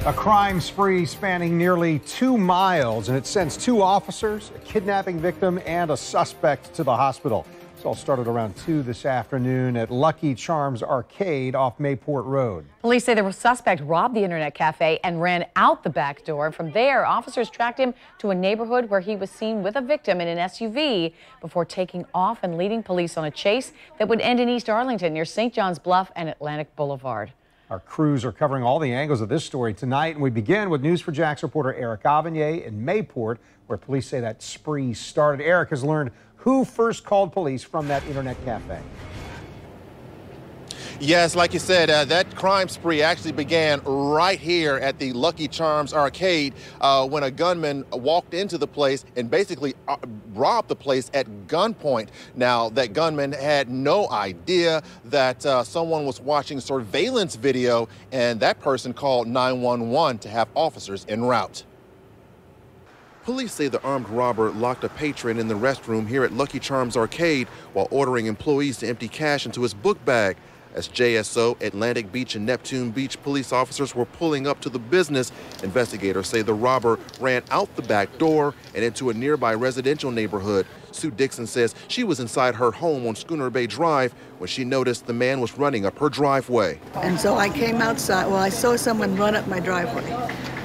A crime spree spanning nearly 2 miles, and it sends 2 officers, a kidnapping victim, and a suspect to the hospital. This all started around 2 this afternoon at Lucky Charms Arcade off Mayport Road. Police say the suspect robbed the internet cafe and ran out the back door. From there, officers tracked him to a neighborhood where he was seen with a victim in an SUV before taking off and leading police on a chase that would end in East Arlington near St. John's Bluff and Atlantic Boulevard. Our crews are covering all the angles of this story tonight, and we begin with News4Jax reporter Eric Avanier in Mayport, where police say that spree started. Eric has learned who first called police from that internet cafe. Yes, like you said, that crime spree actually began right here at the Lucky Charms Arcade when a gunman walked into the place and basically robbed the place at gunpoint. Now, that gunman had no idea that someone was watching surveillance video, and that person called 911 to have officers en route. Police say the armed robber locked a patron in the restroom here at Lucky Charms Arcade while ordering employees to empty cash into his book bag. As JSO, Atlantic Beach, and Neptune Beach police officers were pulling up to the business, investigators say the robber ran out the back door and into a nearby residential neighborhood. Sue Dixon says she was inside her home on Schooner Bay Drive when she noticed the man was running up her driveway. And so I came outside. Well, I saw someone run up my driveway.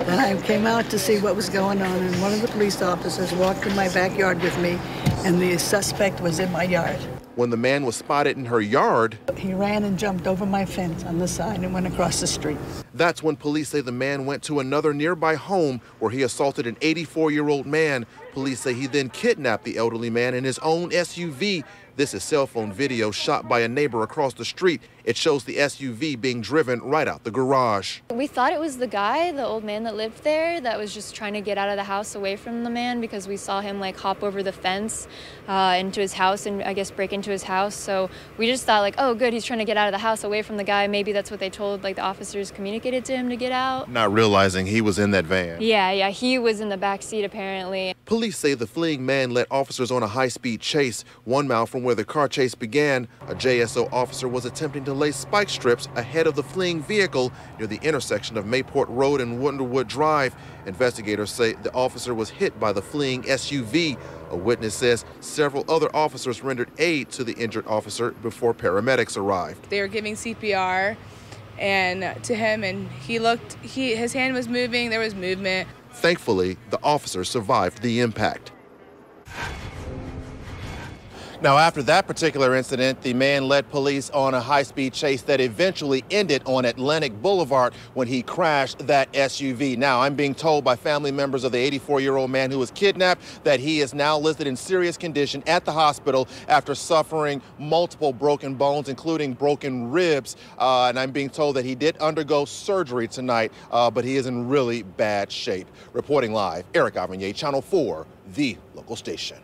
Then I came out to see what was going on, and one of the police officers walked in my backyard with me, and the suspect was in my yard. When the man was spotted in her yard, he ran and jumped over my fence on the side and went across the street. That's when police say the man went to another nearby home where he assaulted an 84-year-old man. Police say he then kidnapped the elderly man in his own SUV. This is cell phone video shot by a neighbor across the street. It shows the SUV being driven right out the garage. We thought it was the guy, the old man that lived there, that was just trying to get out of the house away from the man, because we saw him like hop over the fence into his house and I guess break into his house. So we just thought like, oh good, he's trying to get out of the house away from the guy. Maybe that's what they told, like the officers communicated to him to get out. Not realizing he was in that van. Yeah, he was in the back seat apparently. Police say the fleeing man led officers on a high-speed chase. 1 mile from where the car chase began, a JSO officer was attempting to lay spike strips ahead of the fleeing vehicle near the intersection of Mayport Road and Wonderwood Drive. Investigators say the officer was hit by the fleeing SUV. A witness says several other officers rendered aid to the injured officer before paramedics arrived. They were giving CPR and to him, and his hand was moving, there was movement. Thankfully, the officer survived the impact. Now, after that particular incident, the man led police on a high-speed chase that eventually ended on Atlantic Boulevard when he crashed that SUV. Now, I'm being told by family members of the 84-year-old man who was kidnapped that he is now listed in serious condition at the hospital after suffering multiple broken bones, including broken ribs. And I'm being told that he did undergo surgery tonight, but he is in really bad shape. Reporting live, Eric Avanier, Channel 4, the local station.